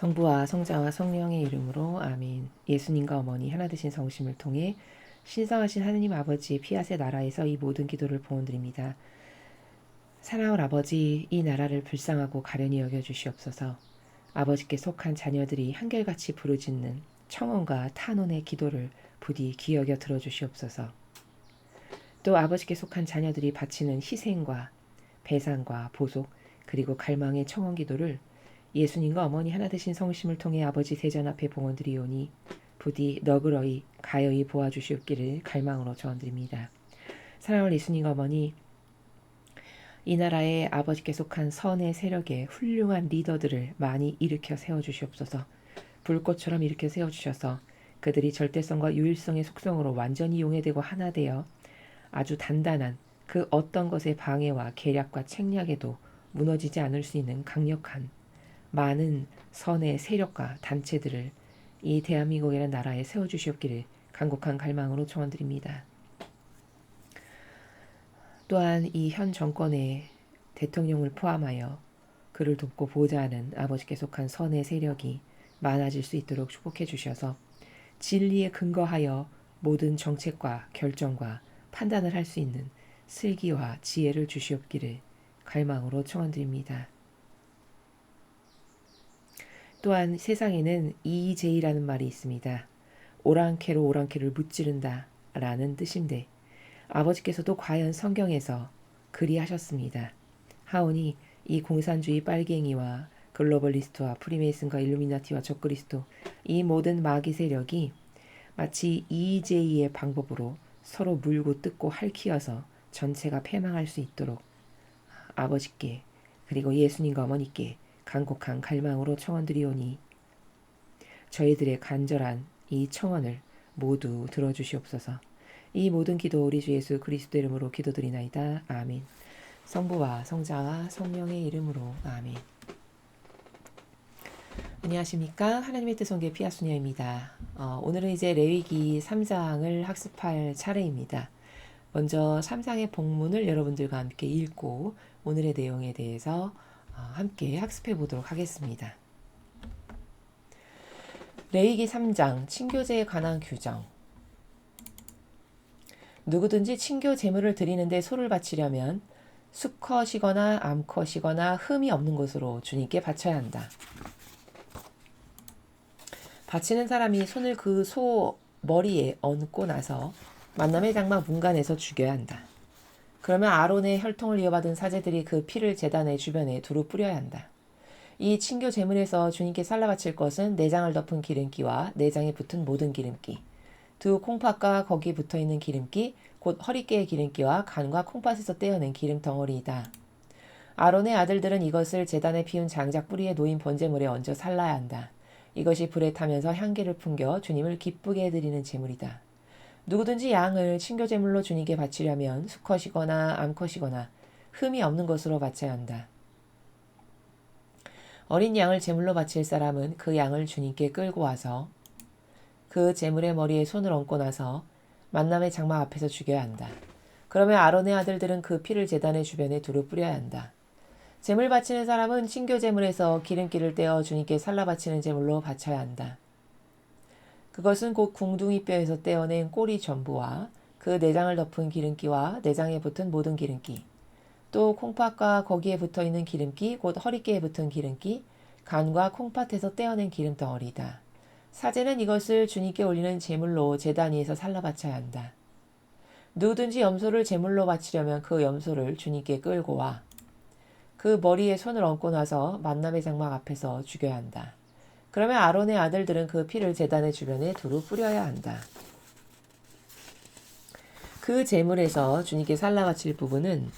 성부와 성자와 성령의 이름으로 아멘. 예수님과 어머니 하나 되신 성심을 통해 신성하신 하느님 아버지의 피앗의 나라에서 이 모든 기도를 봉헌드립니다. 사랑할 아버지, 이 나라를 불쌍하고 가련히 여겨주시옵소서. 아버지께 속한 자녀들이 한결같이 부르짖는 청원과 탄원의 기도를 부디 귀 여겨 들어주시옵소서. 또 아버지께 속한 자녀들이 바치는 희생과 배상과 보속 그리고 갈망의 청원 기도를 예수님과 어머니 하나 되신 성심을 통해 아버지 세전 앞에 봉헌드리오니 부디 너그러이 가여이 보아주시옵기를 갈망으로 전드립니다. 사랑하는 예수님과 어머니, 이 나라에 아버지께 속한 선의 세력의 훌륭한 리더들을 많이 일으켜 세워주시옵소서. 불꽃처럼 일으켜 세워주셔서 그들이 절대성과 유일성의 속성으로 완전히 용해되고 하나 되어 아주 단단한 그 어떤 것의 방해와 계략과 책략에도 무너지지 않을 수 있는 강력한 많은 선의 세력과 단체들을 이 대한민국이라는 나라에 세워주시옵기를 간곡한 갈망으로 청원드립니다. 또한 이 현 정권의 대통령을 포함하여 그를 돕고 보호자하는 아버지께 속한 선의 세력이 많아질 수 있도록 축복해 주셔서 진리에 근거하여 모든 정책과 결정과 판단을 할 수 있는 슬기와 지혜를 주시옵기를 갈망으로 청원드립니다. 또한 세상에는 EJ라는 말이 있습니다. 오랑캐로 오랑캐를 무찌른다 라는 뜻인데 아버지께서도 과연 성경에서 그리하셨습니다. 하오니 이 공산주의 빨갱이와 글로벌리스트와 프리메이슨과 일루미나티와 적그리스도 이 모든 마귀 세력이 마치 EJ의 방법으로 서로 물고 뜯고 핥히어서 전체가 패망할 수 있도록 아버지께 그리고 예수님과 어머니께 간곡한 갈망으로 청원드리오니 저희들의 간절한 이 청원을 모두 들어주시옵소서. 이 모든 기도 우리 주 예수 그리스도 이름으로 기도드리나이다. 아멘. 성부와 성자와 성령의 이름으로 아멘. 안녕하십니까. 하나님의 뜻성계 피아수녀입니다. 오늘은 이제 레위기 3장을 학습할 차례입니다. 먼저 3장의 본문을 여러분들과 함께 읽고 오늘의 내용에 대해서 함께 학습해 보도록 하겠습니다. 레위기 3장 친교제에 관한 규정. 누구든지 친교 제물을 드리는데 소를 바치려면 수컷이거나 암컷이거나 흠이 없는 것으로 주님께 바쳐야 한다. 바치는 사람이 손을 그 소 머리에 얹고 나서 만남의 장막 문간에서 죽여야 한다. 그러면 아론의 혈통을 이어받은 사제들이 그 피를 제단의 주변에 두루 뿌려야 한다. 이 친교 제물에서 주님께 살라 바칠 것은 내장을 덮은 기름기와 내장에 붙은 모든 기름기, 두 콩팥과 거기에 붙어있는 기름기, 곧 허리깨의 기름기와 간과 콩팥에서 떼어낸 기름 덩어리이다. 아론의 아들들은 이것을 제단에 피운 장작 뿌리에 놓인 번제물에 얹어 살라야 한다. 이것이 불에 타면서 향기를 풍겨 주님을 기쁘게 해드리는 제물이다. 누구든지 양을 친교제물로 주님께 바치려면 수컷이거나 암컷이거나 흠이 없는 것으로 바쳐야 한다. 어린 양을 제물로 바칠 사람은 그 양을 주님께 끌고 와서 그 제물의 머리에 손을 얹고 나서 만남의 장막 앞에서 죽여야 한다. 그러면 아론의 아들들은 그 피를 제단의 주변에 두루 뿌려야 한다. 제물 바치는 사람은 친교제물에서 기름기를 떼어 주님께 살라 바치는 제물로 바쳐야 한다. 그것은 곧 궁둥이 뼈에서 떼어낸 꼬리 전부와 그 내장을 덮은 기름기와 내장에 붙은 모든 기름기, 또 콩팥과 거기에 붙어있는 기름기, 곧 허리깨에 붙은 기름기, 간과 콩팥에서 떼어낸 기름 덩어리이다. 사제는 이것을 주님께 올리는 제물로 제단 위에서 살라 바쳐야 한다. 누구든지 염소를 제물로 바치려면 그 염소를 주님께 끌고 와 그 머리에 손을 얹고 나서 만남의 장막 앞에서 죽여야 한다. 그러면 아론의 아들들은 그 피를 제단의 주변에 두루 뿌려야 한다. 그 제물에서 주님께 살라 바칠 부분은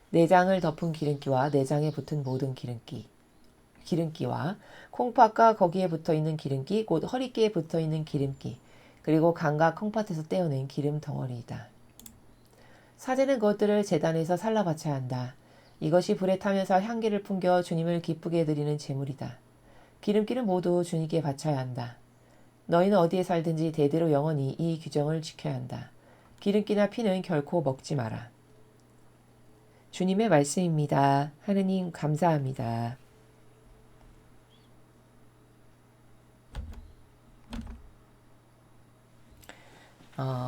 내장을 덮은 기름기와 내장에 붙은 모든 기름기와 콩팥과 거기에 붙어있는 기름기, 곧 허리깨에 붙어있는 기름기, 그리고 간과 콩팥에서 떼어낸 기름 덩어리이다. 사제는 그것들을 제단에서 살라 바쳐야 한다. 이것이 불에 타면서 향기를 풍겨 주님을 기쁘게 해드리는 제물이다. 기름기는 모두 주님께 바쳐야 한다. 너희는 어디에 살든지 대대로 영원히 이 규정을 지켜야 한다. 기름기나 피는 결코 먹지 마라. 주님의 말씀입니다. 하느님 감사합니다.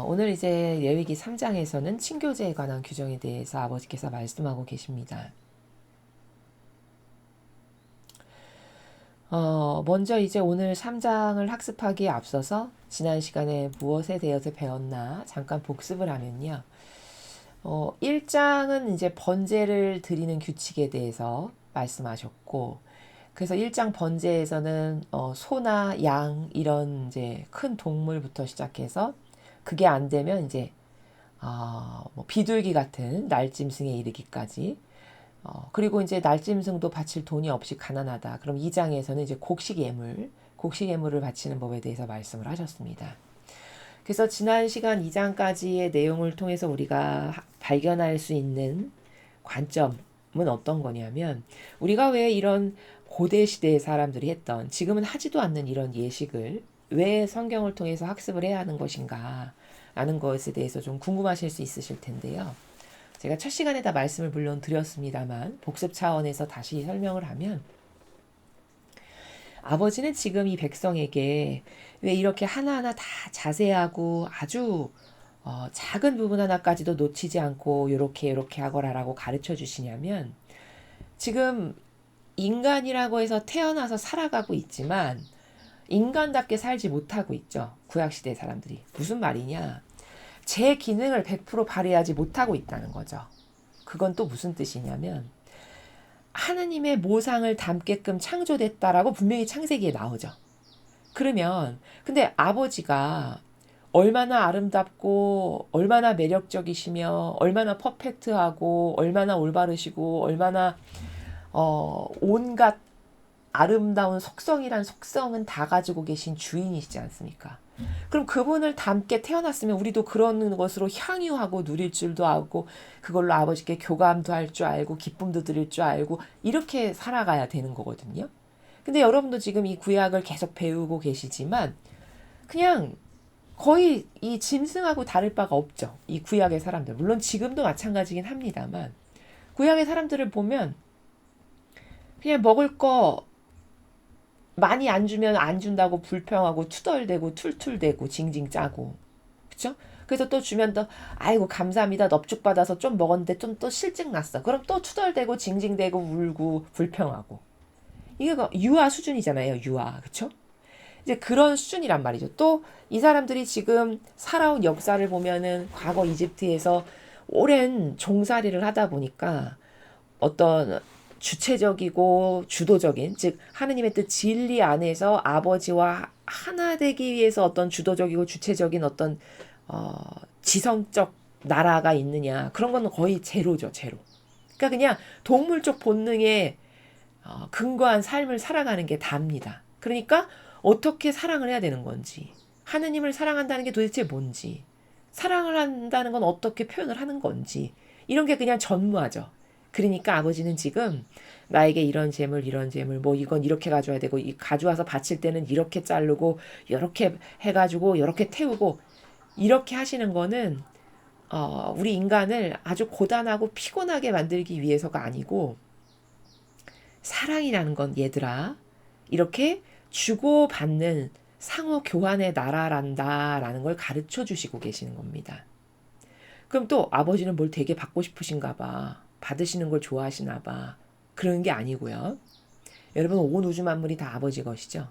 오늘 이제 레위기 3장에서는 친교제에 관한 규정에 대해서 아버지께서 말씀하고 계십니다. 먼저 이제 오늘 3장을 학습하기에 앞서서 지난 시간에 무엇에 대해서 배웠나 잠깐 복습을 하면요. 1장은 이제 번제를 드리는 규칙에 대해서 말씀하셨고, 그래서 1장 번제에서는 소나 양 이런 이제 큰 동물부터 시작해서 그게 안 되면 이제 뭐 비둘기 같은 날짐승에 이르기까지, 그리고 이제 날짐승도 바칠 돈이 없이 가난하다. 그럼 2장에서는 이제 곡식 예물을 바치는 법에 대해서 말씀을 하셨습니다. 그래서 지난 시간 2장까지의 내용을 통해서 우리가 발견할 수 있는 관점은 어떤 거냐면, 우리가 왜 이런 고대 시대의 사람들이 했던, 지금은 하지도 않는 이런 예식을 왜 성경을 통해서 학습을 해야 하는 것인가 라는 것에 대해서 좀 궁금하실 수 있으실 텐데요. 제가 첫 시간에 다 말씀을 물론 드렸습니다만 복습 차원에서 다시 설명을 하면, 아버지는 지금 이 백성에게 왜 이렇게 하나하나 다 자세하고 아주 작은 부분 하나까지도 놓치지 않고 요렇게 하거라라고 가르쳐 주시냐면, 지금 인간이라고 해서 태어나서 살아가고 있지만 인간답게 살지 못하고 있죠. 구약시대 사람들이. 무슨 말이냐? 제 기능을 100% 발휘하지 못하고 있다는 거죠. 그건 또 무슨 뜻이냐면, 하느님의 모상을 담게끔 창조됐다라고 분명히 창세기에 나오죠. 그러면 근데 아버지가 얼마나 아름답고 얼마나 매력적이시며 얼마나 퍼펙트하고 얼마나 올바르시고 얼마나 온갖 아름다운 속성이란 속성은 다 가지고 계신 주인이시지 않습니까? 그럼 그분을 닮게 태어났으면 우리도 그런 것으로 향유하고 누릴 줄도 알고, 그걸로 아버지께 교감도 할 줄 알고 기쁨도 드릴 줄 알고 이렇게 살아가야 되는 거거든요. 근데 여러분도 지금 이 구약을 계속 배우고 계시지만 그냥 거의 이 짐승하고 다를 바가 없죠. 이 구약의 사람들. 물론 지금도 마찬가지긴 합니다만, 구약의 사람들을 보면 그냥 먹을 거 많이 안 주면 안 준다고 불평하고 투덜대고 툴툴대고 징징 짜고, 그쵸? 그래서 또 주면 또 아이고 감사합니다 넙죽 받아서 좀 먹었는데 좀 또 실증 났어. 그럼 또 투덜대고 징징대고 울고 불평하고. 이게 유아 수준이잖아요. 유아. 그쵸? 이제 그런 수준이란 말이죠. 또 이 사람들이 지금 살아온 역사를 보면은 과거 이집트에서 오랜 종살이를 하다 보니까 어떤 주체적이고 주도적인, 즉 하느님의 뜻 진리 안에서 아버지와 하나 되기 위해서 어떤 주도적이고 주체적인 어떤 지성적 나라가 있느냐, 그런 건 거의 제로죠. 제로. 그러니까 그냥 동물적 본능에 근거한 삶을 살아가는 게 답니다. 그러니까 어떻게 사랑을 해야 되는 건지, 하느님을 사랑한다는 게 도대체 뭔지, 사랑을 한다는 건 어떻게 표현을 하는 건지, 이런 게 그냥 전무하죠. 그러니까 아버지는 지금 나에게 이런 재물 뭐 이건 이렇게 가져야 되고, 가져와서 바칠 때는 이렇게 자르고 이렇게 해가지고 이렇게 태우고, 이렇게 하시는 거는 우리 인간을 아주 고단하고 피곤하게 만들기 위해서가 아니고, 사랑이라는 건 얘들아 이렇게 주고받는 상호 교환의 나라란다라는 걸 가르쳐 주시고 계시는 겁니다. 그럼 또 아버지는 뭘 되게 받고 싶으신가 봐. 받으시는 걸 좋아하시나 봐. 그런 게 아니고요. 여러분, 온 우주 만물이 다 아버지 것이죠.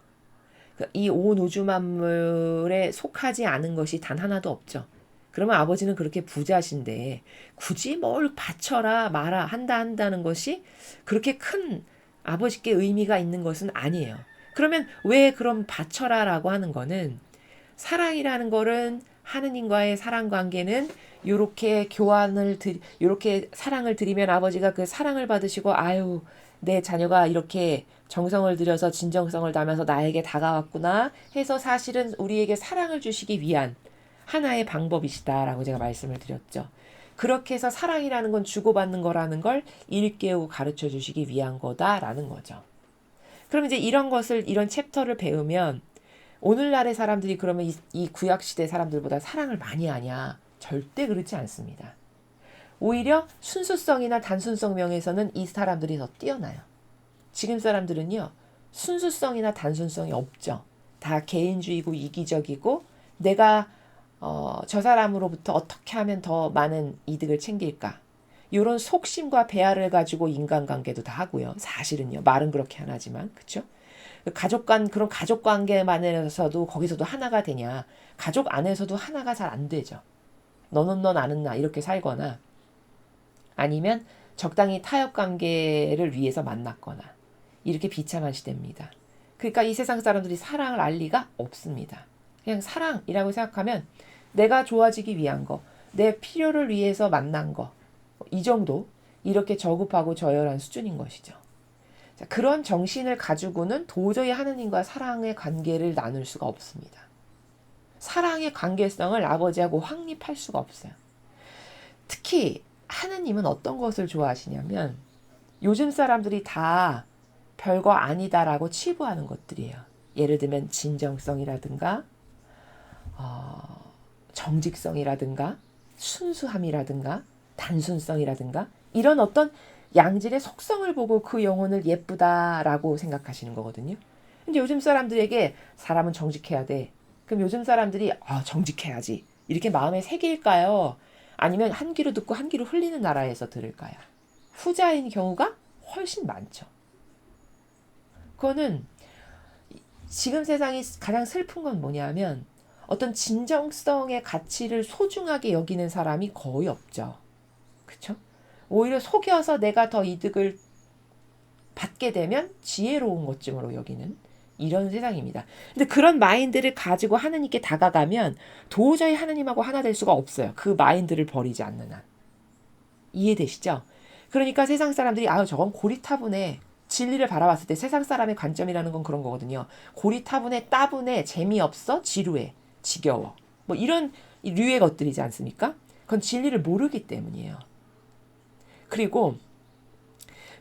이 온 우주 만물에 속하지 않은 것이 단 하나도 없죠. 그러면 아버지는 그렇게 부자신데 굳이 뭘 바쳐라 마라 한다는 것이 그렇게 큰 아버지께 의미가 있는 것은 아니에요. 그러면 왜 그럼 바쳐라라고 하는 거는, 사랑이라는 거는 하느님과의 사랑 관계는 요렇게 요렇게 사랑을 드리면 아버지가 그 사랑을 받으시고, 아유 내 자녀가 이렇게 정성을 들여서 진정성을 담아서 나에게 다가왔구나 해서 사실은 우리에게 사랑을 주시기 위한 하나의 방법이시다라고 제가 말씀을 드렸죠. 그렇게 해서 사랑이라는 건 주고받는 거라는 걸 일깨우고 가르쳐 주시기 위한 거다라는 거죠. 그럼 이제 이런 챕터를 배우면 오늘날의 사람들이 그러면 이 구약시대 사람들보다 사랑을 많이 하냐? 절대 그렇지 않습니다. 오히려 순수성이나 단순성 명에서는 이 사람들이 더 뛰어나요. 지금 사람들은요, 순수성이나 단순성이 없죠. 다 개인주의고 이기적이고, 내가 저 사람으로부터 어떻게 하면 더 많은 이득을 챙길까? 이런 속심과 배아를 가지고 인간관계도 다 하고요. 사실은요. 말은 그렇게 안 하지만, 그렇죠? 그런 가족 관계만에서도 거기서도 하나가 되냐? 가족 안에서도 하나가 잘 안 되죠. 너는 너 나는 나 이렇게 살거나 아니면 적당히 타협 관계를 위해서 만났거나 이렇게 비참한 시대입니다. 그러니까 이 세상 사람들이 사랑을 알 리가 없습니다. 그냥 사랑이라고 생각하면 내가 좋아지기 위한 거, 내 필요를 위해서 만난 거, 이 정도 이렇게 저급하고 저열한 수준인 것이죠. 자, 그런 정신을 가지고는 도저히 하느님과 사랑의 관계를 나눌 수가 없습니다. 사랑의 관계성을 아버지하고 확립할 수가 없어요. 특히 하느님은 어떤 것을 좋아하시냐면 요즘 사람들이 다 별거 아니다라고 치부하는 것들이에요. 예를 들면 진정성이라든가 정직성이라든가 순수함이라든가 단순성이라든가 이런 어떤 양질의 속성을 보고 그 영혼을 예쁘다라고 생각하시는 거거든요. 근데 요즘 사람들에게 사람은 정직해야 돼. 그럼 요즘 사람들이 정직해야지 이렇게 마음에 새길까요? 아니면 한 귀로 듣고 한 귀로 흘리는 나라에서 들을까요? 후자인 경우가 훨씬 많죠. 그거는 지금 세상이 가장 슬픈 건 뭐냐면 어떤 진정성의 가치를 소중하게 여기는 사람이 거의 없죠. 그렇죠? 오히려 속여서 내가 더 이득을 받게 되면 지혜로운 것쯤으로 여기는 이런 세상입니다. 근데 그런 마인드를 가지고 하느님께 다가가면 도저히 하느님하고 하나 될 수가 없어요. 그 마인드를 버리지 않는 한. 이해되시죠? 그러니까 세상 사람들이 저건 고리타분해. 진리를 바라봤을 때 세상 사람의 관점이라는 건 그런 거거든요. 고리타분해, 따분해, 재미없어, 지루해, 지겨워. 뭐 이런 류의 것들이지 않습니까? 그건 진리를 모르기 때문이에요. 그리고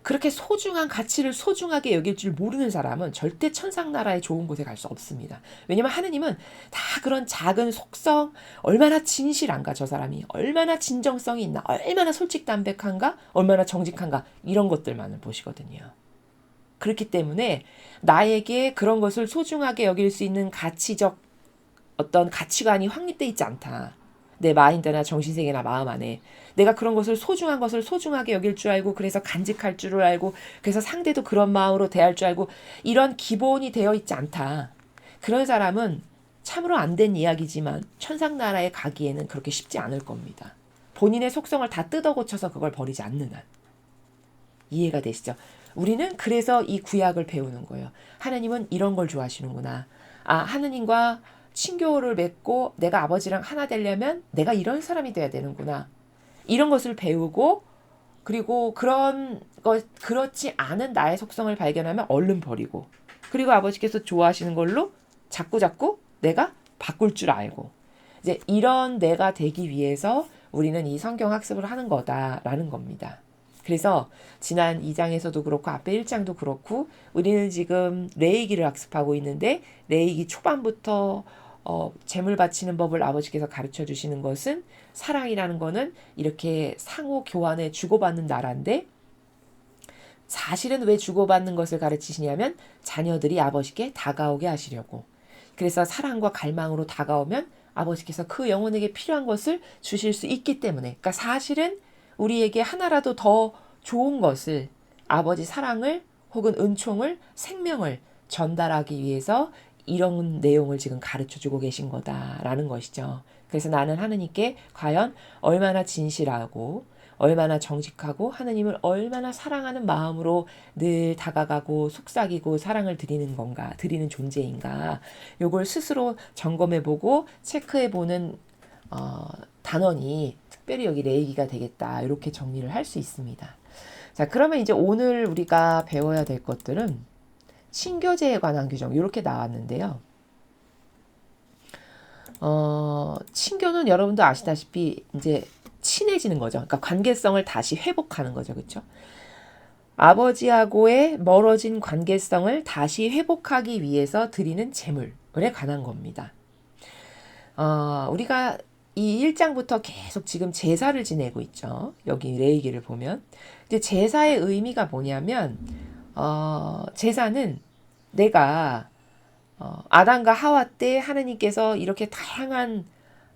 그렇게 소중한 가치를 소중하게 여길 줄 모르는 사람은 절대 천상나라의 좋은 곳에 갈 수 없습니다. 왜냐면 하느님은 다 그런 작은 속성, 얼마나 진실한가 저 사람이, 얼마나 진정성이 있나, 얼마나 솔직담백한가, 얼마나 정직한가 이런 것들만을 보시거든요. 그렇기 때문에 나에게 그런 것을 소중하게 여길 수 있는 가치적 어떤 가치관이 확립돼 있지 않다. 내 마인드나 정신세계나 마음 안에 내가 그런 것을 소중한 것을 소중하게 여길 줄 알고 그래서 간직할 줄을 알고 그래서 상대도 그런 마음으로 대할 줄 알고 이런 기본이 되어 있지 않다. 그런 사람은 참으로 안 된 이야기지만 천상나라에 가기에는 그렇게 쉽지 않을 겁니다. 본인의 속성을 다 뜯어 고쳐서 그걸 버리지 않는 한. 이해가 되시죠? 우리는 그래서 이 구약을 배우는 거예요. 하나님은 이런 걸 좋아하시는구나. 하나님과 친교를 맺고 내가 아버지랑 하나 되려면 내가 이런 사람이 돼야 되는구나. 이런 것을 배우고 그리고 그렇지 않은 나의 속성을 발견하면 얼른 버리고 그리고 아버지께서 좋아하시는 걸로 자꾸 내가 바꿀 줄 알고 이제 이런 내가 되기 위해서 우리는 이 성경 학습을 하는 거다라는 겁니다. 그래서 지난 2장에서도 그렇고 앞에 1장도 그렇고 우리는 지금 레위기를 학습하고 있는데 레위기 초반부터 재물 바치는 법을 아버지께서 가르쳐 주시는 것은 사랑이라는 거는 이렇게 상호 교환에 주고받는 나라인데 사실은 왜 주고받는 것을 가르치시냐면 자녀들이 아버지께 다가오게 하시려고. 그래서 사랑과 갈망으로 다가오면 아버지께서 그 영혼에게 필요한 것을 주실 수 있기 때문에 그러니까 사실은 우리에게 하나라도 더 좋은 것을 아버지 사랑을 혹은 은총을 생명을 전달하기 위해서 이런 내용을 지금 가르쳐주고 계신 거다라는 것이죠. 그래서 나는 하느님께 과연 얼마나 진실하고 얼마나 정직하고 하느님을 얼마나 사랑하는 마음으로 늘 다가가고 속삭이고 사랑을 드리는 건가, 드리는 존재인가 요걸 스스로 점검해보고 체크해보는 단원이 특별히 여기 레위기가 되겠다 이렇게 정리를 할 수 있습니다. 자, 그러면 이제 오늘 우리가 배워야 될 것들은 친교제에 관한 규정 이렇게 나왔는데요. 친교는 여러분도 아시다시피 이제 친해지는 거죠. 그러니까 관계성을 다시 회복하는 거죠. 그렇죠? 아버지하고의 멀어진 관계성을 다시 회복하기 위해서 드리는 제물에 관한 겁니다. 우리가 이 1장부터 계속 지금 제사를 지내고 있죠. 여기 레위기를 보면. 근데 제사의 의미가 뭐냐면 제사는 내가 아담과 하와 때 하느님께서 이렇게 다양한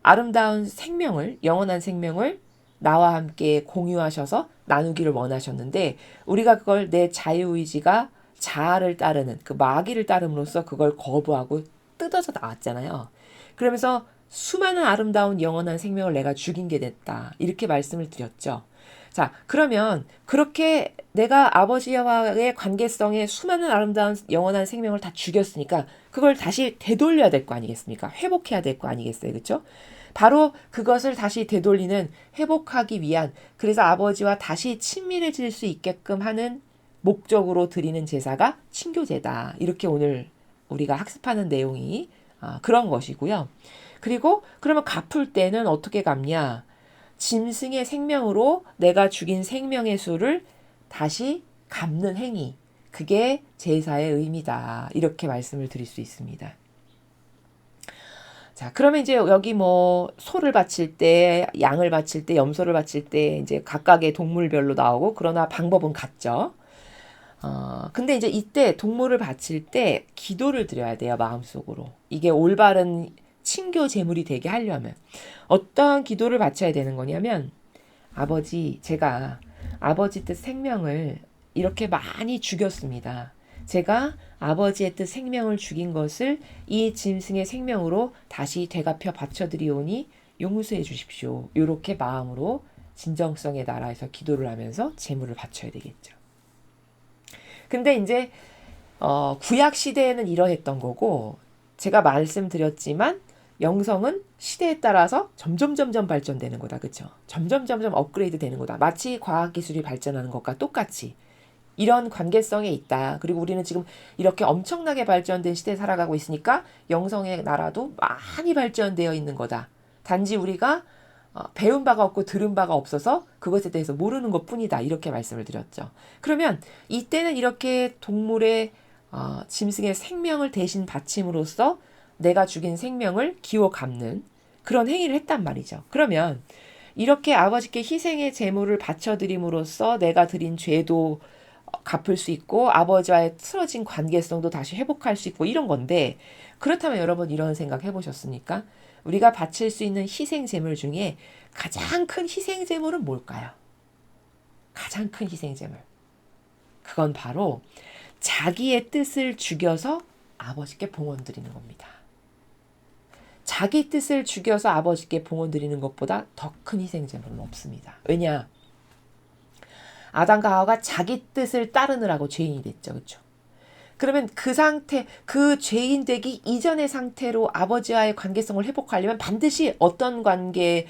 아름다운 생명을, 영원한 생명을 나와 함께 공유하셔서 나누기를 원하셨는데 우리가 그걸 내 자유의지가 자아를 따르는 그 마귀를 따름으로써 그걸 거부하고 뜯어져 나왔잖아요. 그러면서 수많은 아름다운 영원한 생명을 내가 죽인 게 됐다. 이렇게 말씀을 드렸죠. 자, 그러면 그렇게 내가 아버지와의 관계성에 수많은 아름다운 영원한 생명을 다 죽였으니까 그걸 다시 되돌려야 될 거 아니겠습니까? 회복해야 될 거 아니겠어요? 그렇죠? 바로 그것을 다시 되돌리는 회복하기 위한 그래서 아버지와 다시 친밀해질 수 있게끔 하는 목적으로 드리는 제사가 친교제다. 이렇게 오늘 우리가 학습하는 내용이 그런 것이고요. 그리고 그러면 갚을 때는 어떻게 갚냐? 짐승의 생명으로 내가 죽인 생명의 수를 다시 갚는 행위. 그게 제사의 의미다. 이렇게 말씀을 드릴 수 있습니다. 자, 그러면 이제 여기 뭐 소를 바칠 때, 양을 바칠 때, 염소를 바칠 때 이제 각각의 동물별로 나오고 그러나 방법은 같죠. 근데 이제 이때 동물을 바칠 때 기도를 드려야 돼요, 마음속으로. 이게 올바른 친교 제물이 되게 하려면 어떠한 기도를 바쳐야 되는 거냐면 아버지, 제가 아버지 뜻 생명을 이렇게 많이 죽였습니다. 제가 아버지의 뜻 생명을 죽인 것을 이 짐승의 생명으로 다시 되갚여 바쳐드리오니 용서해 주십시오. 이렇게 마음으로 진정성의 나라에서 기도를 하면서 제물을 바쳐야 되겠죠. 근데 이제 구약 시대에는 이러했던 거고 제가 말씀드렸지만 영성은 시대에 따라서 점점 발전되는 거다. 그렇죠? 점점 업그레이드 되는 거다. 마치 과학기술이 발전하는 것과 똑같이 이런 관계성에 있다. 그리고 우리는 지금 이렇게 엄청나게 발전된 시대에 살아가고 있으니까 영성의 나라도 많이 발전되어 있는 거다. 단지 우리가 배운 바가 없고 들은 바가 없어서 그것에 대해서 모르는 것뿐이다. 이렇게 말씀을 드렸죠. 그러면 이때는 이렇게 동물의 짐승의 생명을 대신 바침으로써 내가 죽인 생명을 기워 갚는 그런 행위를 했단 말이죠. 그러면 이렇게 아버지께 희생의 제물을 바쳐드림으로써 내가 드린 죄도 갚을 수 있고 아버지와의 틀어진 관계성도 다시 회복할 수 있고 이런 건데 그렇다면 여러분 이런 생각 해보셨습니까? 우리가 바칠 수 있는 희생 제물 중에 가장 큰 희생 제물은 뭘까요? 가장 큰 희생 제물. 그건 바로 자기의 뜻을 죽여서 아버지께 봉헌 드리는 겁니다. 자기 뜻을 죽여서 아버지께 봉헌 드리는 것보다 더 큰 희생 제물은 없습니다. 왜냐? 아담과 하와가 자기 뜻을 따르느라고 죄인이 됐죠. 그렇죠? 그러면 그 상태, 그 죄인 되기 이전의 상태로 아버지와의 관계성을 회복하려면 반드시 어떤 관계,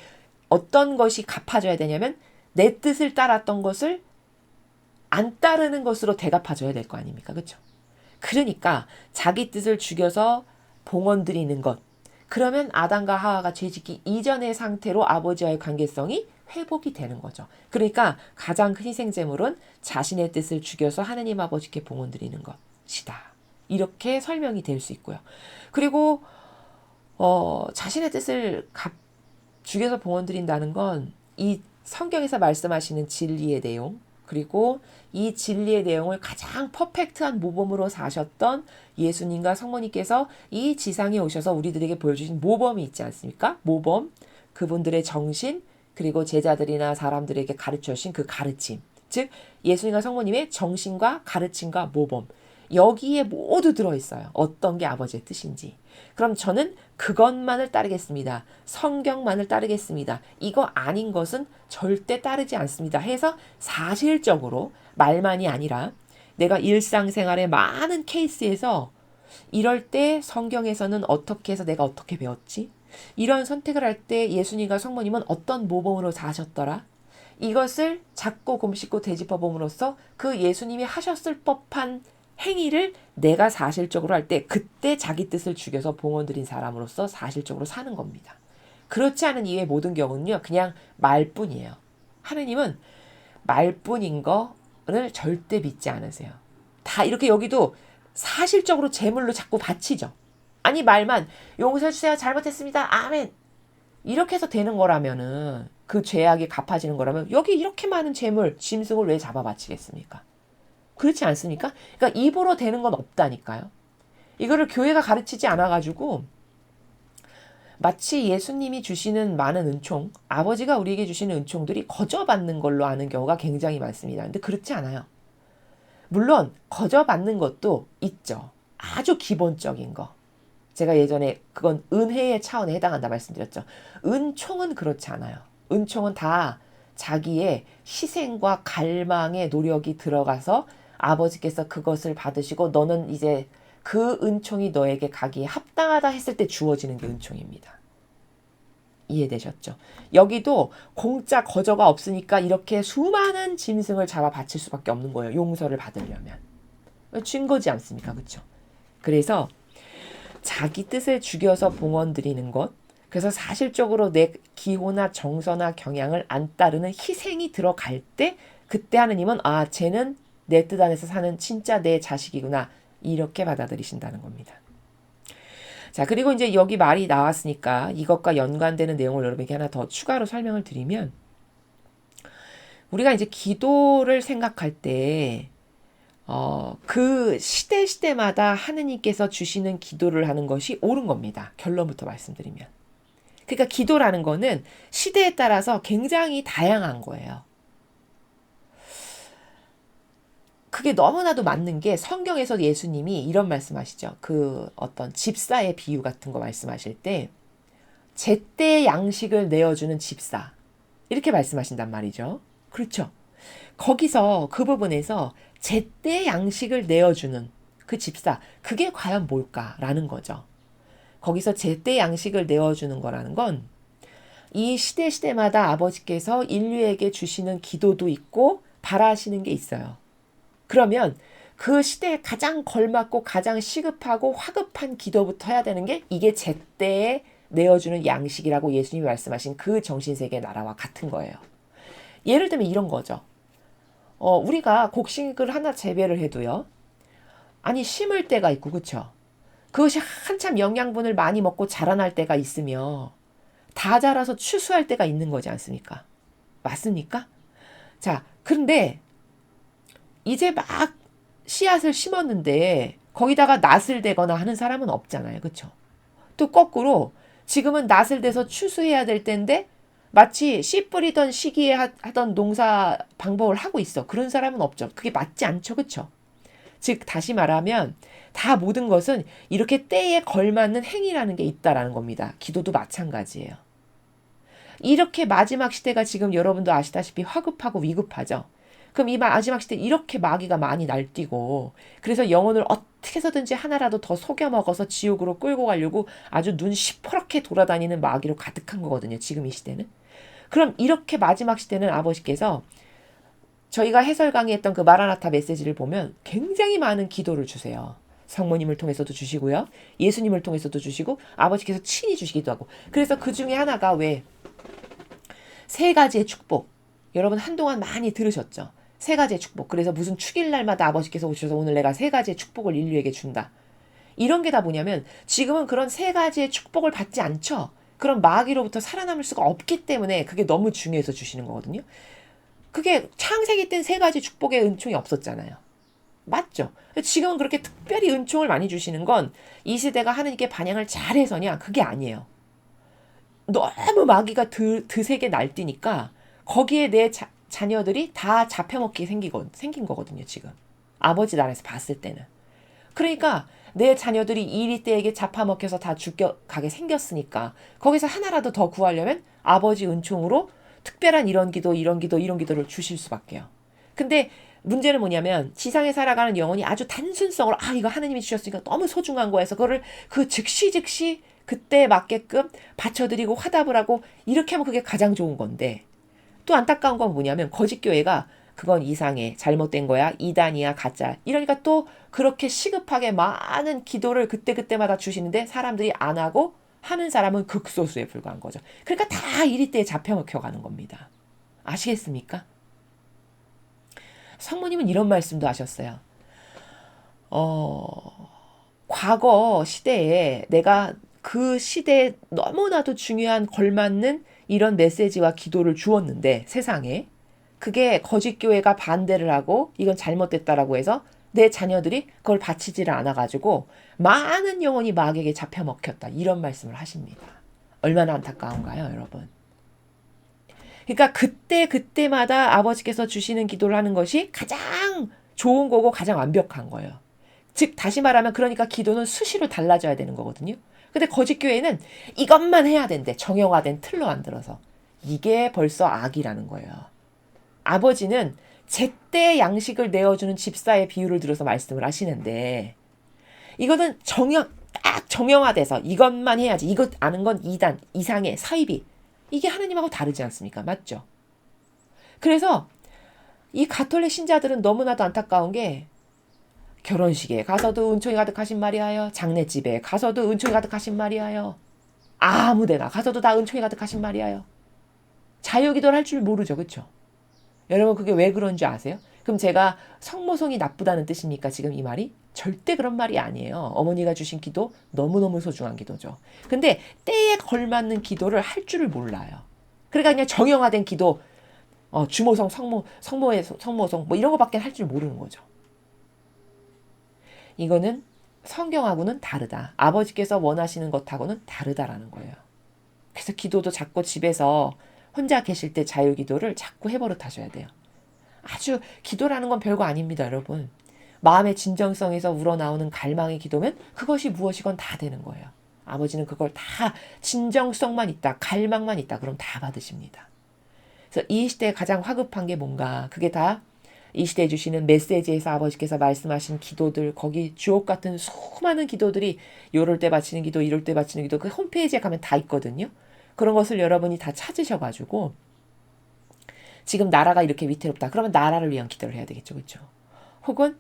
어떤 것이 갚아줘야 되냐면 내 뜻을 따랐던 것을 안 따르는 것으로 대갚아줘야 될 거 아닙니까? 그렇죠? 그러니까 자기 뜻을 죽여서 봉헌 드리는 것. 그러면 아담과 하와가 죄짓기 이전의 상태로 아버지와의 관계성이 회복이 되는 거죠. 그러니까 가장 큰 희생제물은 자신의 뜻을 죽여서 하느님 아버지께 봉헌 드리는 것이다. 이렇게 설명이 될 수 있고요. 그리고 자신의 뜻을 죽여서 봉헌 드린다는 건 이 성경에서 말씀하시는 진리의 내용 그리고 이 진리의 내용을 가장 퍼펙트한 모범으로 사셨던 예수님과 성모님께서 이 지상에 오셔서 우리들에게 보여주신 모범이 있지 않습니까? 모범, 그분들의 정신, 그리고 제자들이나 사람들에게 가르쳐 주신 그 가르침. 즉 예수님과 성모님의 정신과 가르침과 모범. 여기에 모두 들어있어요. 어떤 게 아버지의 뜻인지. 그럼 저는 그것만을 따르겠습니다. 성경만을 따르겠습니다. 이거 아닌 것은 절대 따르지 않습니다. 해서 사실적으로 말만이 아니라 내가 일상생활의 많은 케이스에서 이럴 때 성경에서는 어떻게 해서 내가 어떻게 배웠지? 이런 선택을 할 때 예수님과 성모님은 어떤 모범으로 사셨더라? 이것을 작고 곰씹고 되짚어봄으로써 그 예수님이 하셨을 법한 행위를 내가 사실적으로 할 때 그때 자기 뜻을 죽여서 봉헌 드린 사람으로서 사실적으로 사는 겁니다. 그렇지 않은 이외의 모든 경우는요. 그냥 말뿐이에요. 하느님은 말뿐인 거를 절대 믿지 않으세요. 다 이렇게 여기도 사실적으로 제물로 자꾸 바치죠. 아니 말만 용서해 주세요. 잘못했습니다. 아멘. 이렇게 해서 되는 거라면은 그 죄악이 갚아지는 거라면 여기 이렇게 많은 제물, 짐승을 왜 잡아 바치겠습니까? 그렇지 않습니까? 그러니까 입으로 되는 건 없다니까요. 이거를 교회가 가르치지 않아가지고 마치 예수님이 주시는 많은 은총, 아버지가 우리에게 주시는 은총들이 거저받는 걸로 아는 경우가 굉장히 많습니다. 근데 그렇지 않아요. 물론 거저받는 것도 있죠. 아주 기본적인 거. 제가 예전에 그건 은혜의 차원에 해당한다 말씀드렸죠. 은총은 그렇지 않아요. 은총은 다 자기의 희생과 갈망의 노력이 들어가서 아버지께서 그것을 받으시고 너는 이제 그 은총이 너에게 가기에 합당하다 했을 때 주어지는 게 은총입니다. 이해되셨죠? 여기도 공짜 거저가 없으니까 이렇게 수많은 짐승을 잡아 바칠 수밖에 없는 거예요. 용서를 받으려면. 증거지 않습니까? 그렇죠? 그래서 자기 뜻을 죽여서 봉헌 드리는 것, 그래서 사실적으로 내 기호나 정서나 경향을 안 따르는 희생이 들어갈 때 그때 하느님은 아, 쟤는 내 뜻 안에서 사는 진짜 내 자식이구나 이렇게 받아들이신다는 겁니다. 자, 그리고 이제 여기 말이 나왔으니까 이것과 연관되는 내용을 여러분에게 하나 더 추가로 설명을 드리면 우리가 이제 기도를 생각할 때 그 시대마다 하느님께서 주시는 기도를 하는 것이 옳은 겁니다. 결론부터 말씀드리면. 그러니까 기도라는 거는 시대에 따라서 굉장히 다양한 거예요. 그게 너무나도 맞는 게 성경에서 예수님이 이런 말씀하시죠. 그 어떤 집사의 비유 같은 거 말씀하실 때 제때 양식을 내어주는 집사 이렇게 말씀하신단 말이죠. 그렇죠. 거기서 그 부분에서 제때 양식을 내어주는 그 집사 그게 과연 뭘까라는 거죠. 거기서 제때 양식을 내어주는 거라는 건 이 시대마다 아버지께서 인류에게 주시는 기도도 있고 바라시는 게 있어요. 그러면 그 시대에 가장 걸맞고 가장 시급하고 화급한 기도부터 해야 되는 게 이게 제때에 내어주는 양식이라고 예수님이 말씀하신 그 정신세계의 나라와 같은 거예요. 예를 들면 이런 거죠. 우리가 곡식을 하나 재배를 해도요. 아니 심을 때가 있고 그렇죠. 그것이 한참 영양분을 많이 먹고 자라날 때가 있으며 다 자라서 추수할 때가 있는 거지 않습니까? 맞습니까? 자, 그런데 이제 막 씨앗을 심었는데 거기다가 낫을 대거나 하는 사람은 없잖아요. 그렇죠? 또 거꾸로 지금은 낫을 대서 추수해야 될 때인데 마치 씨 뿌리던 시기에 하던 농사 방법을 하고 있어. 그런 사람은 없죠. 그게 맞지 않죠. 그렇죠? 즉 다시 말하면 다 모든 것은 이렇게 때에 걸맞는 행위라는 게 있다라는 겁니다. 기도도 마찬가지예요. 이렇게 마지막 시대가 지금 여러분도 아시다시피 화급하고 위급하죠. 그럼 이 마지막 시대 이렇게 마귀가 많이 날뛰고 그래서 영혼을 어떻게 해서든지 하나라도 더 속여 먹어서 지옥으로 끌고 가려고 아주 눈 시퍼렇게 돌아다니는 마귀로 가득한 거거든요. 지금 이 시대는. 그럼 이렇게 마지막 시대는 아버지께서 저희가 해설 강의했던 그 마라나타 메시지를 보면 굉장히 많은 기도를 주세요. 성모님을 통해서도 주시고요. 예수님을 통해서도 주시고 아버지께서 친히 주시기도 하고 그래서 그 중에 하나가 왜 세 가지의 축복 여러분 한동안 많이 들으셨죠? 세 가지의 축복. 그래서 무슨 축일날마다 아버지께서 오셔서 오늘 내가 세 가지의 축복을 인류에게 준다. 이런 게 다 뭐냐면 지금은 그런 세 가지의 축복을 받지 않죠. 그런 마귀로부터 살아남을 수가 없기 때문에 그게 너무 중요해서 주시는 거거든요. 그게 창세기 땐 세 가지 축복의 은총이 없었잖아요. 맞죠? 지금은 그렇게 특별히 은총을 많이 주시는 건 이 시대가 하느님께 반영을 잘해서냐? 그게 아니에요. 너무 마귀가 드세게 날뛰니까 거기에 내 자녀들이 다 잡혀먹게 생긴 거거든요, 지금. 아버지 나라에서 봤을 때는. 그러니까 내 자녀들이 이리 때에게 잡아먹혀서 다 죽여가게 생겼으니까 거기서 하나라도 더 구하려면 아버지 은총으로 특별한 이런 기도를 주실 수밖에요. 근데 문제는 뭐냐면 지상에 살아가는 영혼이 아주 단순성으로 이거 하나님이 주셨으니까 너무 소중한 거에서 그거를 그 즉시 그때에 맞게끔 받쳐드리고 화답을 하고 이렇게 하면 그게 가장 좋은 건데 또 안타까운 건 뭐냐면 거짓 교회가 그건 이상해 잘못된 거야 이단이야 가짜 이러니까 또 그렇게 시급하게 많은 기도를 그때마다 주시는데 사람들이 안 하고 하는 사람은 극소수에 불과한 거죠. 그러니까 다 이리 때에 잡혀먹혀 가는 겁니다. 아시겠습니까? 성모님은 이런 말씀도 하셨어요. 과거 시대에 내가 그 시대에 너무나도 중요한 걸맞는 이런 메시지와 기도를 주었는데 세상에 그게 거짓교회가 반대를 하고 이건 잘못됐다라고 해서 내 자녀들이 그걸 바치지를 않아가지고 많은 영혼이 마귀에게 잡혀먹혔다. 이런 말씀을 하십니다. 얼마나 안타까운가요, 여러분? 그러니까 그때마다 아버지께서 주시는 기도를 하는 것이 가장 좋은 거고 가장 완벽한 거예요. 즉 다시 말하면 그러니까 기도는 수시로 달라져야 되는 거거든요. 근데 거짓교회는 이것만 해야 된대. 정형화된 틀로 만들어서. 이게 벌써 악이라는 거예요. 아버지는 제때 양식을 내어주는 집사의 비유를 들어서 말씀을 하시는데 이거는 딱 정형화돼서 이것만 해야지. 이것 아는 건 2단 이상의 사이비. 이게 하나님하고 다르지 않습니까? 맞죠? 그래서 이 가톨릭 신자들은 너무나도 안타까운 게 결혼식에 가서도 은총이 가득하신 말이하여, 장례집에 가서도 은총이 가득하신 말이하여, 아무데나 가서도 다 은총이 가득하신 말이하여. 자유기도를 할 줄 모르죠. 그렇죠? 여러분 그게 왜 그런 줄 아세요? 그럼 제가 성모성이 나쁘다는 뜻입니까? 지금 이 말이? 절대 그런 말이 아니에요. 어머니가 주신 기도 너무너무 소중한 기도죠. 근데 때에 걸맞는 기도를 할 줄을 몰라요. 그러니까 그냥 정형화된 기도, 주모성, 성모성 뭐 이런 거밖에 할 줄 모르는 거죠. 이거는 성경하고는 다르다. 아버지께서 원하시는 것하고는 다르다라는 거예요. 그래서 기도도 자꾸 집에서 혼자 계실 때 자유기도를 자꾸 해버릇 하셔야 돼요. 아주 기도라는 건 별거 아닙니다, 여러분. 마음의 진정성에서 우러나오는 갈망의 기도면 그것이 무엇이건 다 되는 거예요. 아버지는 그걸 다 진정성만 있다, 갈망만 있다, 그럼 다 받으십니다. 그래서 이 시대에 가장 화급한 게 뭔가, 그게 다 이 시대에 주시는 메시지에서 아버지께서 말씀하신 기도들, 거기 주옥 같은 수많은 기도들이 요럴 때 바치는 기도, 이럴 때 바치는 기도, 그 홈페이지에 가면 다 있거든요. 그런 것을 여러분이 다 찾으셔가지고 지금 나라가 이렇게 위태롭다. 그러면 나라를 위한 기도를 해야 되겠죠. 그렇죠? 혹은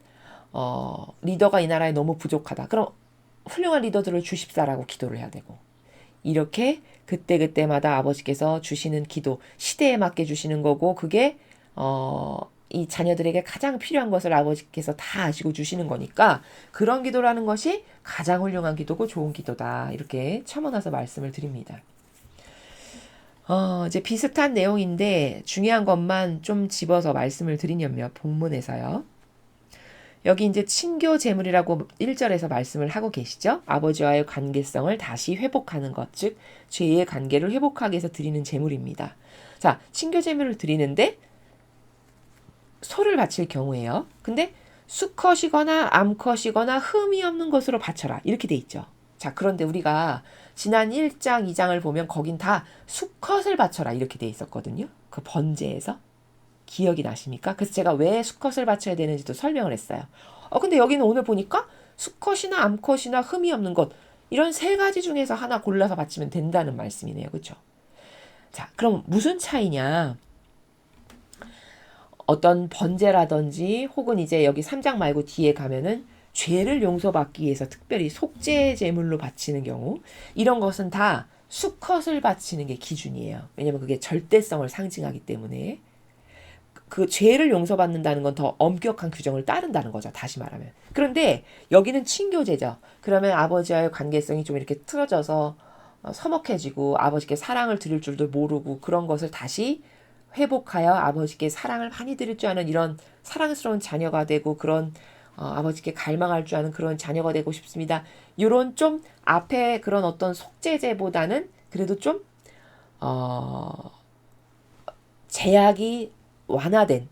리더가 이 나라에 너무 부족하다. 그럼 훌륭한 리더들을 주십사라고 기도를 해야 되고, 이렇게 그때그때마다 아버지께서 주시는 기도, 시대에 맞게 주시는 거고, 그게 이 자녀들에게 가장 필요한 것을 아버지께서 다 아시고 주시는 거니까 그런 기도라는 것이 가장 훌륭한 기도고 좋은 기도다. 이렇게 첨언해서 말씀을 드립니다. 이제 비슷한 내용인데 중요한 것만 좀 집어서 말씀을 드리냐면 본문에서요. 여기 이제 친교 제물이라고 1절에서 말씀을 하고 계시죠. 아버지와의 관계성을 다시 회복하는 것, 즉 죄의 관계를 회복하기 위해서 드리는 제물입니다. 자, 친교 제물을 드리는데 소를 바칠 경우에요. 근데 수컷이거나 암컷이거나 흠이 없는 것으로 바쳐라. 이렇게 돼 있죠. 자, 그런데 우리가 지난 1장, 2장을 보면 거긴 다 수컷을 바쳐라 이렇게 돼 있었거든요. 그 번제에서. 기억이 나십니까? 그래서 제가 왜 수컷을 바쳐야 되는지도 설명을 했어요. 근데 여기는 오늘 보니까 수컷이나 암컷이나 흠이 없는 것, 이런 세 가지 중에서 하나 골라서 바치면 된다는 말씀이네요. 그렇죠? 자, 그럼 무슨 차이냐? 어떤 번제라든지 혹은 이제 여기 3장 말고 뒤에 가면은 죄를 용서받기 위해서 특별히 속죄 제물로 바치는 경우, 이런 것은 다 수컷을 바치는 게 기준이에요. 왜냐면 그게 절대성을 상징하기 때문에. 그 죄를 용서받는다는 건 더 엄격한 규정을 따른다는 거죠. 다시 말하면. 그런데 여기는 친교제죠. 그러면 아버지와의 관계성이 좀 이렇게 틀어져서 서먹해지고 아버지께 사랑을 드릴 줄도 모르고 그런 것을 다시 회복하여 아버지께 사랑을 많이 드릴 줄 아는 이런 사랑스러운 자녀가 되고, 그런 아버지께 갈망할 줄 아는 그런 자녀가 되고 싶습니다. 이런 좀 앞에 그런 어떤 속죄제보다는 그래도 좀 제약이 완화된,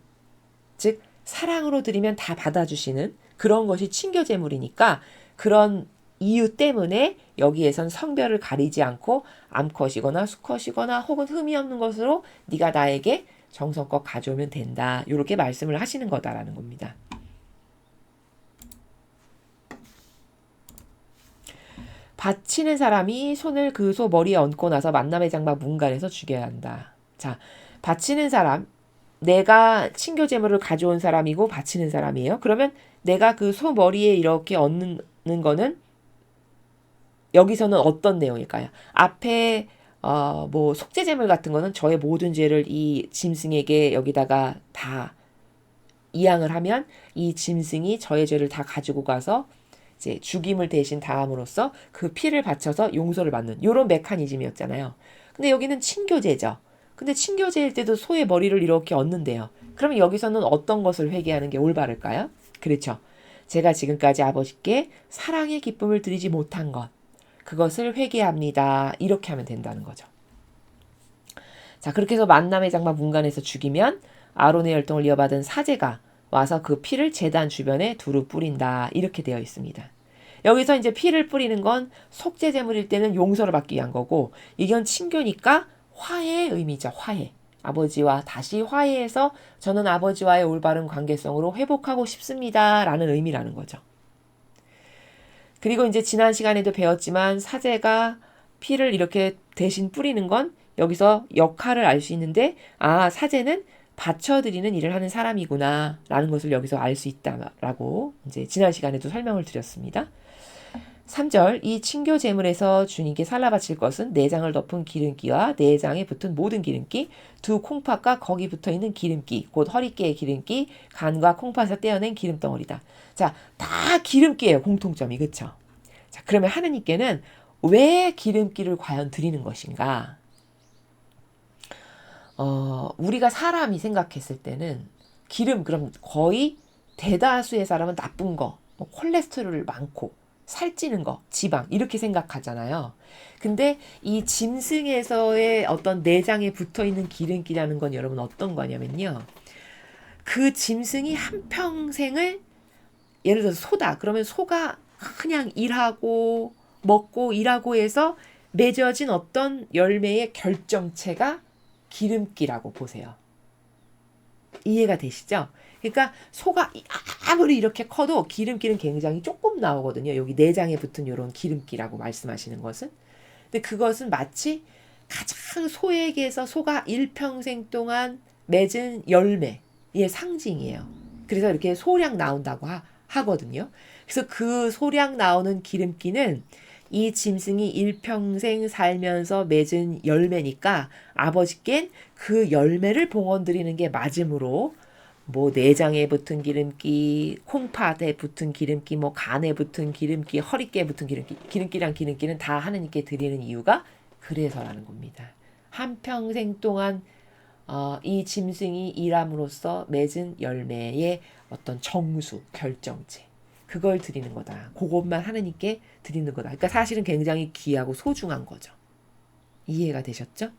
즉 사랑으로 드리면 다 받아주시는 그런 것이 친교제물이니까, 그런 이유 때문에 여기에선 성별을 가리지 않고 암컷이거나 수컷이거나 혹은 흠이 없는 것으로 네가 나에게 정성껏 가져오면 된다. 이렇게 말씀을 하시는 거다라는 겁니다. 바치는 사람이 손을 그 소 머리에 얹고 나서 만남의 장막 문간에서 죽여야 한다. 자, 바치는 사람, 내가 친교 제물을 가져온 사람이고 바치는 사람이에요. 그러면 내가 그 소 머리에 이렇게 얹는 거는 여기서는 어떤 내용일까요? 앞에 뭐 속죄 제물 같은 거는 저의 모든 죄를 이 짐승에게 여기다가 다 이양을 하면 이 짐승이 저의 죄를 다 가지고 가서 이제 죽임을 대신 당함으로써 그 피를 바쳐서 용서를 받는 이런 메커니즘이었잖아요. 근데 여기는 친교제죠. 근데 친교제일 때도 소의 머리를 이렇게 얹는데요. 그러면 여기서는 어떤 것을 회개하는 게 올바를까요? 그렇죠. 제가 지금까지 아버지께 사랑의 기쁨을 드리지 못한 것, 그것을 회개합니다. 이렇게 하면 된다는 거죠. 자, 그렇게 해서 만남의 장막 문간에서 죽이면 아론의 열동을 이어받은 사제가 와서 그 피를 제단 주변에 두루 뿌린다. 이렇게 되어 있습니다. 여기서 이제 피를 뿌리는 건 속죄 제물일 때는 용서를 받기 위한 거고, 이건 친교니까 화해의 의미죠. 화해. 아버지와 다시 화해해서 저는 아버지와의 올바른 관계성으로 회복하고 싶습니다. 라는 의미라는 거죠. 그리고 이제 지난 시간에도 배웠지만 사제가 피를 이렇게 대신 뿌리는 건 여기서 역할을 알 수 있는데, 아, 사제는 바쳐드리는 일을 하는 사람이구나 라는 것을 여기서 알 수 있다라고 이제 지난 시간에도 설명을 드렸습니다. 3절 이 친교 제물에서 주님께 살라 바칠 것은 내장을 덮은 기름기와 내장에 붙은 모든 기름기, 두 콩팥과 거기 붙어있는 기름기, 곧 허리깨의 기름기, 간과 콩팥에서 떼어낸 기름덩어리다. 자, 다 기름기예요. 공통점이. 그렇죠? 자, 그러면 하느님께는 왜 기름기를 과연 드리는 것인가? 우리가 사람이 생각했을 때는 기름, 그럼 거의 대다수의 사람은 나쁜 거, 뭐 콜레스테롤 많고 살찌는 거, 지방 이렇게 생각하잖아요. 근데 이 짐승에서의 어떤 내장에 붙어있는 기름기라는 건 여러분 어떤 거냐면요. 그 짐승이 한평생을 예를 들어서 소다. 그러면 소가 그냥 일하고 먹고 일하고 해서 맺어진 어떤 열매의 결정체가 기름기라고 보세요. 이해가 되시죠? 그러니까 소가 아무리 이렇게 커도 기름기는 굉장히 조금 나오거든요. 여기 내장에 붙은 이런 기름기라고 말씀하시는 것은. 근데 그것은 마치 가장 소에게서 소가 일평생 동안 맺은 열매의 상징이에요. 그래서 이렇게 소량 나온다고 하거든요. 그래서 그 소량 나오는 기름기는 이 짐승이 일평생 살면서 맺은 열매니까 아버지께는 그 열매를 봉헌드리는 게 맞으므로 뭐 내장에 붙은 기름기, 콩팥에 붙은 기름기, 뭐 간에 붙은 기름기, 허리깨에 붙은 기름기, 기름기랑 기름기는 다 하나님께 드리는 이유가 그래서라는 겁니다. 한평생 동안 이 짐승이 일함으로써 맺은 열매의 어떤 정수, 결정체. 그걸 드리는 거다. 그것만 하나님께 드리는 거다. 그러니까 사실은 굉장히 귀하고 소중한 거죠. 이해가 되셨죠?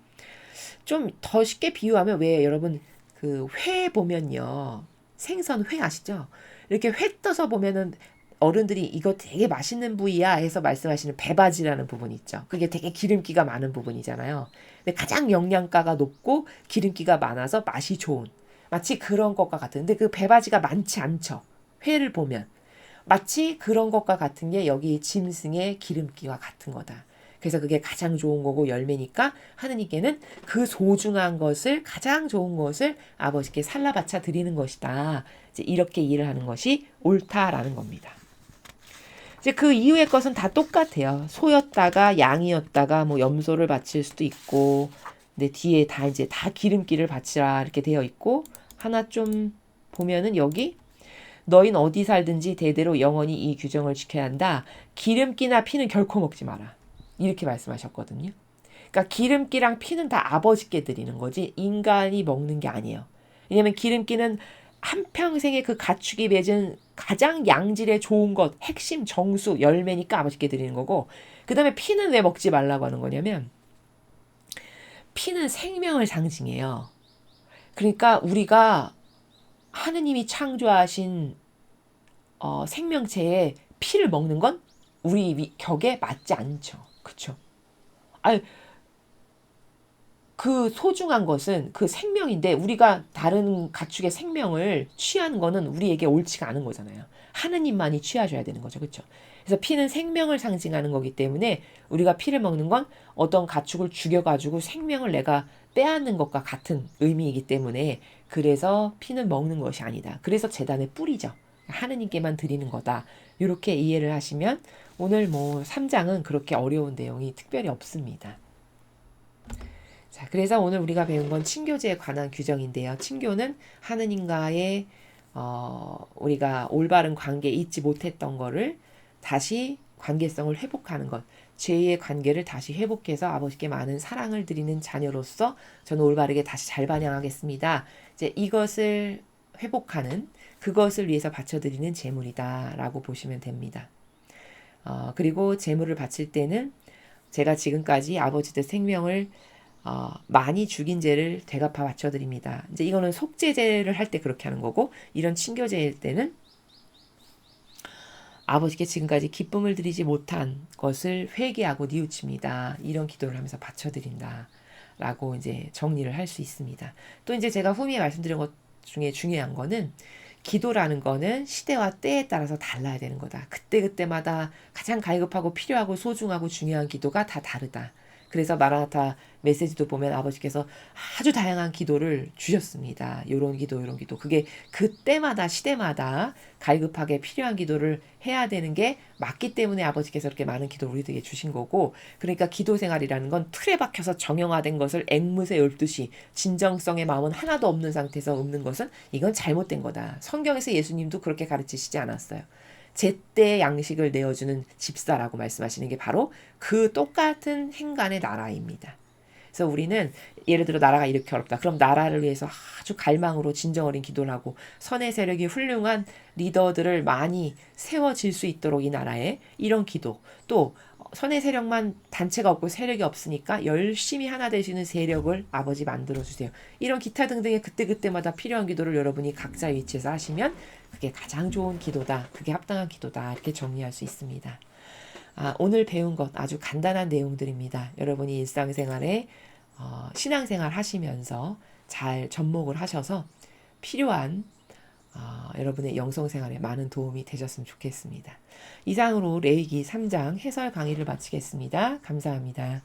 좀 더 쉽게 비유하면 왜 여러분 그 회 보면요. 생선 회 아시죠? 이렇게 회 떠서 보면은 어른들이 이거 되게 맛있는 부위야 해서 말씀하시는 배바지라는 부분이 있죠. 그게 되게 기름기가 많은 부분이잖아요. 근데 가장 영양가가 높고 기름기가 많아서 맛이 좋은 마치 그런 것과 같은데 그 배바지가 많지 않죠. 회를 보면. 마치 그런 것과 같은 게 여기 짐승의 기름기와 같은 거다. 그래서 그게 가장 좋은 거고 열매니까 하느님께는 그 소중한 것을 가장 좋은 것을 아버지께 살라바쳐 드리는 것이다. 이제 이렇게 일을 하는 것이 옳다라는 겁니다. 이제 그 이후의 것은 다 똑같아요. 소였다가 양이었다가 뭐 염소를 바칠 수도 있고, 근데 뒤에 다 이제 다 기름기를 바치라 이렇게 되어 있고 하나 좀 보면은 여기 너희는 어디 살든지 대대로 영원히 이 규정을 지켜야 한다. 기름기나 피는 결코 먹지 마라. 이렇게 말씀하셨거든요. 그러니까 기름기랑 피는 다 아버지께 드리는 거지 인간이 먹는 게 아니에요. 왜냐하면 기름기는 한평생의 그 가축이 맺은 가장 양질의 좋은 것, 핵심 정수, 열매니까 아버지께 드리는 거고 그 다음에 피는 왜 먹지 말라고 하는 거냐면 피는 생명을 상징해요. 그러니까 우리가 하느님이 창조하신 생명체의 피를 먹는 건 우리 격에 맞지 않죠. 그렇죠? 아니, 그 소중한 것은 그 생명인데 우리가 다른 가축의 생명을 취하는 거는 우리에게 옳지가 않은 거잖아요. 하느님만이 취하셔야 되는 거죠. 그렇죠? 그래서 피는 생명을 상징하는 거기 때문에 우리가 피를 먹는 건 어떤 가축을 죽여가지고 생명을 내가 빼앗는 것과 같은 의미이기 때문에 그래서 피는 먹는 것이 아니다. 그래서 제단에 뿌리죠. 하느님께만 드리는 거다. 이렇게 이해를 하시면 오늘 뭐 3장은 그렇게 어려운 내용이 특별히 없습니다. 자, 그래서 오늘 우리가 배운 건 친교제에 관한 규정인데요. 친교는 하느님과의 우리가 올바른 관계에 있지 못했던 거를 다시 관계성을 회복하는 것. 죄의 관계를 다시 회복해서 아버지께 많은 사랑을 드리는 자녀로서 저는 올바르게 다시 잘 반영하겠습니다. 이제 이것을 회복하는 그것을 위해서 바쳐드리는 제물이다라고 보시면 됩니다. 그리고 제물을 바칠 때는 제가 지금까지 아버지들 생명을 많이 죽인 죄를 되갚아 바쳐드립니다. 이제 이거는 속죄제를 할 때 그렇게 하는 거고, 이런 친교제일 때는 아버지께 지금까지 기쁨을 드리지 못한 것을 회개하고 뉘우칩니다. 이런 기도를 하면서 바쳐드린다. 라고 이제 정리를 할 수 있습니다. 또 이제 제가 후미에 말씀드린 것 중에 중요한 거는 기도라는 거는 시대와 때에 따라서 달라야 되는 거다. 그때그때마다 가장 갈급하고 필요하고 소중하고 중요한 기도가 다 다르다. 그래서 마라나타 메시지도 보면 아버지께서 아주 다양한 기도를 주셨습니다. 요런 기도, 요런 기도. 그게 그때마다 시대마다 갈급하게 필요한 기도를 해야 되는 게 맞기 때문에 아버지께서 이렇게 많은 기도를 우리들에게 주신 거고, 그러니까 기도 생활이라는 건 틀에 박혀서 정형화된 것을 앵무새 12시 진정성의 마음은 하나도 없는 상태에서 읊는 것은 이건 잘못된 거다. 성경에서 예수님도 그렇게 가르치시지 않았어요. 제때 양식을 내어주는 집사라고 말씀하시는 게 바로 그 똑같은 행간의 나라입니다. 그래서 우리는 예를 들어 나라가 이렇게 어렵다. 그럼 나라를 위해서 아주 갈망으로 진정 어린 기도를 하고 선의 세력이 훌륭한 리더들을 많이 세워질 수 있도록 이 나라에 이런 기도, 또 선의 세력만 단체가 없고 세력이 없으니까 열심히 하나 되시는 세력을 아버지 만들어주세요. 이런 기타 등등의 그때그때마다 필요한 기도를 여러분이 각자 위치에서 하시면 그게 가장 좋은 기도다. 그게 합당한 기도다. 이렇게 정리할 수 있습니다. 오늘 배운 것 아주 간단한 내용들입니다. 여러분이 일상생활에 신앙생활 하시면서 잘 접목을 하셔서 필요한 여러분의 영성생활에 많은 도움이 되셨으면 좋겠습니다. 이상으로 레위기 3장 해설 강의를 마치겠습니다. 감사합니다.